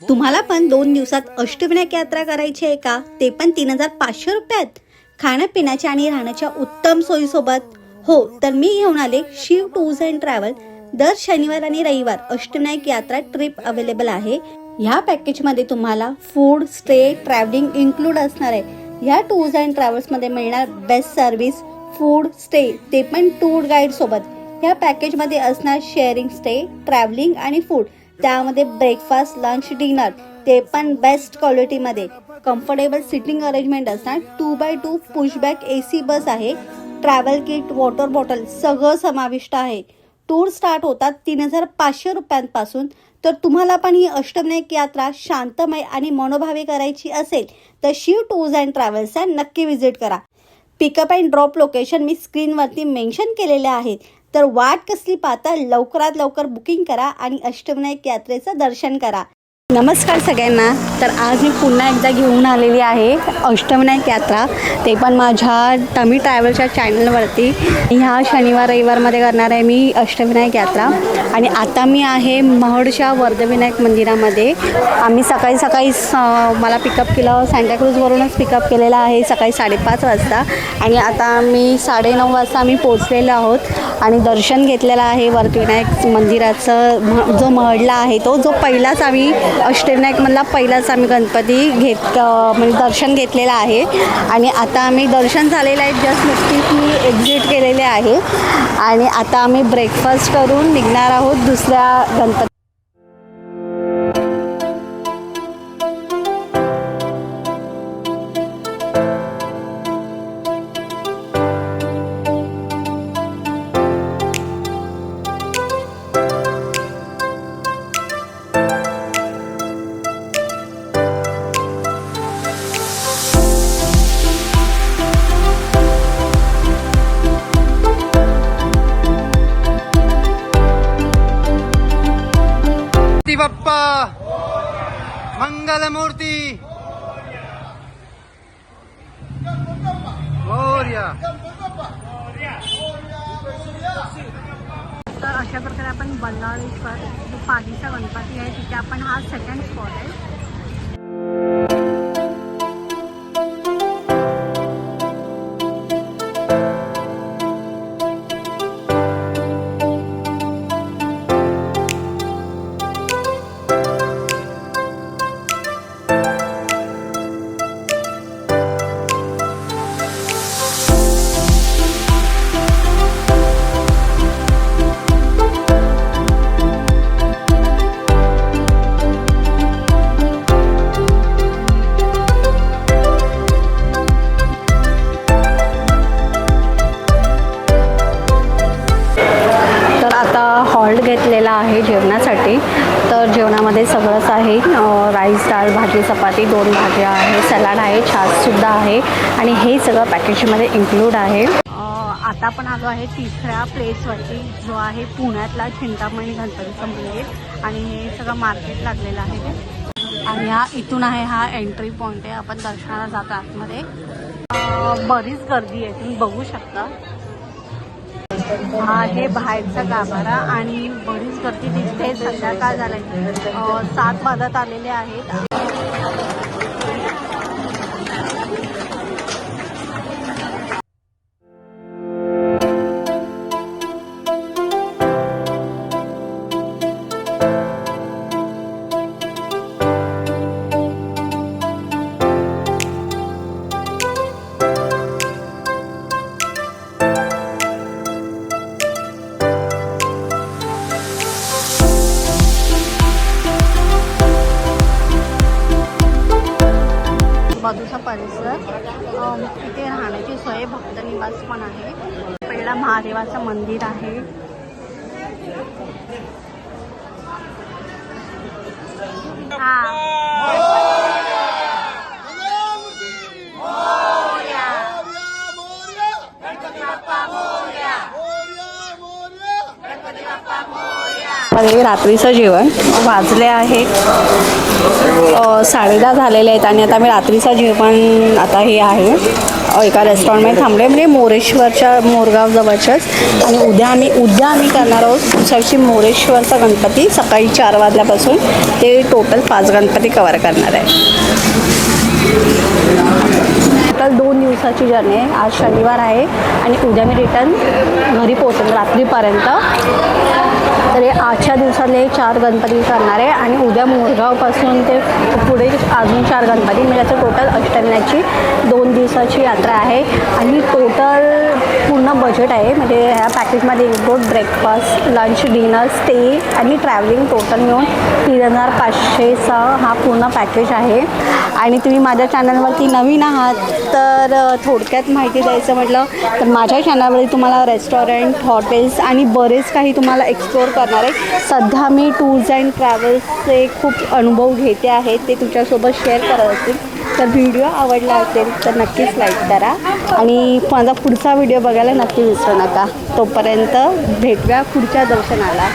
तुम्हाला पण 2 दिवसात अष्टविनायक यात्रा करायची आहे का? ते पण 3,500 रुपयात. खाण्यापिण्याच्या आणि राहण्याच्या उत्तम सोयीसोबत. हो, तर मी घेऊन आले शिव टूर्स अँड ट्रॅव्हल. दर शनिवार आणि रविवार अष्टविनायक यात्रा ट्रिप अवेलेबल आहे. ह्या पॅकेजमध्ये तुम्हाला फूड, स्टे, ट्रॅव्हलिंग इन्क्लूड असणार आहे. ह्या टूर्स अँड ट्रॅव्हल्समध्ये मिळणार बेस्ट सर्व्हिस, फूड, स्टे, ते पण टूर गाईड सोबत. ह्या पॅकेजमध्ये असणार शेअरिंग स्टे, ट्रॅव्हलिंग आणि फूड. त्यामध्ये ब्रेकफास्ट, लंच, डिनर, ते पण बेस्ट क्वालिटीमध्ये. कम्फर्टेबल सिटिंग अरेंजमेंट असणार. 2x2 पुशबॅक AC बस आहे. ट्रॅव्हल किट, वॉटर बॉटल सगळं समाविष्ट आहे. टूर स्टार्ट होतात 3,500 रुपयांपासून. तर तुम्हाला पण ही अष्टविनायक यात्रा शांतमय आणि मनोभावे करायची असेल तर शिव टूर्स अँड ट्रॅव्हल्सला नक्की व्हिजिट करा. पिकअप अँड ड्रॉप लोकेशन मी स्क्रीनवरती मेन्शन केलेले आहेत. तर वाट कसली पाहता, लवकरात लवकर बुकिंग करा आणि अष्टविनायक यात्रेचं दर्शन करा. नमस्कार सगळ्यांना. तर आज मी पुन्हा एकदा घेऊन आलेली आहे अष्टविनायक यात्रा, ते पण माझ्या टमी ट्रॅव्हलच्या चॅनलवरती. ह्या शनिवार रविवारमध्ये करणार आहे मी अष्टविनायक यात्रा. आणि आता मी आहे महडच्या वर्धविनायक मंदिरामध्ये. आम्ही सकाळी मला पिकअप केलं, सांताक्रूजवरूनच पिकअप केलेलं आहे सकाळी 5:30 वाजता. आणि आता आम्ही 9:30 वाजता आम्ही पोचलेलो आहोत आणि दर्शन घेतलेलं आहे वर्धविनायक मंदिराचं. जो महडला आहे तो जो पहिलाच आम्ही अष्टविनायकमधला पहिलाच आम्ही गणपती म्हणजे दर्शन घेतलेलं आहे. आणि आता आम्ही दर्शन झालेलं आहे, जस्ट नुकतीच मी एक्झिट केलेले आहे. आणि आता आम्ही ब्रेकफास्ट करून निघणार आहोत दुसऱ्या गणपती. बाप्पा मंगलमूर्ती मोरया. तर अशा प्रकारे आपण बल्लाळेश्वर जो पालीचा गणपती आहे तिथे आपण हा सेकंड स्पॉट आहे. हॉल्ट घेतलेला आहे जेवणासाठी. तर जेवणामध्ये सगळंच आहे. राईस, डाळ, भाजी, चपाती, 2 भाज्या आहे, सलाड आहे, छाससुद्धा आहे. आणि हे सगळं पॅकेजमध्ये इन्क्लूड आहे. आता आपण आलो आहे तिसऱ्या प्लेसवरती, जो आहे पुण्यातला चिंतामणी गणपतीचं मंदिर. आणि हे सगळं मार्केट लागलेलं आहे. आणि इथून आहे हा एंट्री पॉईंट आहे. आपण दर्शनाला जातो आतमध्ये. बरीच गर्दी आहे, तुम्ही बघू शकता. हा आहे बाहेरचा गाभारा आणि बरीच गर्दी दिसते. संध्याकाळ झाले, 7 वाजत आलेले आहेत. बाजूचा परिसर, तिथे राहण्याची सोय, भक्त निवास पण आहे. पहिला महादेवाचं मंदिर आहे. रात्रीचं जेवण वाजले आहेत 10:30 झालेले आहेत आणि आता मी रात्रीचं जेवण आता हे आहे. एका रेस्टॉरंटमध्ये थांबले म्हणजे मोरेश्वरच्या मोरगाव जवळच्याच. आणि उद्या आम्ही करणार आहोत दिवसाची मोरेश्वरचा गणपती सकाळी 4 वाजल्यापासून ते टोटल 5 गणपती कवर करणार आहे. टोटल 2 दिवसाची जर्नी आहे. आज शनिवार आहे आणि उद्या मी रिटर्न घरी पोहोचेन रात्रीपर्यंत. तर हे आजच्या दिवसातले 4 गणपती करणार आहे आणि उद्या मोरगावपासून ते पुढे अजून 4 गणपती म्हणजे याचं टोटल अष्टविनायकची 2 दिवसाची यात्रा आहे. आणि टोटल पूर्ण बजेट आहे म्हणजे ह्या पॅकेजमध्ये include breakfast, lunch, dinner, stay आणि ट्रॅव्हलिंग टोटल मिळून 3500चा हा पूर्ण पॅकेज आहे. आणि तुम्ही माझ्या चॅनलवरती नवीन आहात तर थोडक्यात माहिती द्यायचं म्हटलं तर माझ्या चॅनलवरती तुम्हाला रेस्टॉरंट, हॉटेल्स आणि बरेच काही तुम्हाला एक्सप्लोअर करणार आहे. सध्या मी टूर्स अँड ट्रॅव्हल्सचे खूप अनुभव घेते आहेत ते तुमच्यासोबत शेअर करत असतील. तर व्हिडिओ आवडला असेल तर नक्कीच लाईक करा आणि माझा पुढचा व्हिडिओ बघायला नक्की विसरू नका. तोपर्यंत भेटूया पुढच्या दर्शनाला.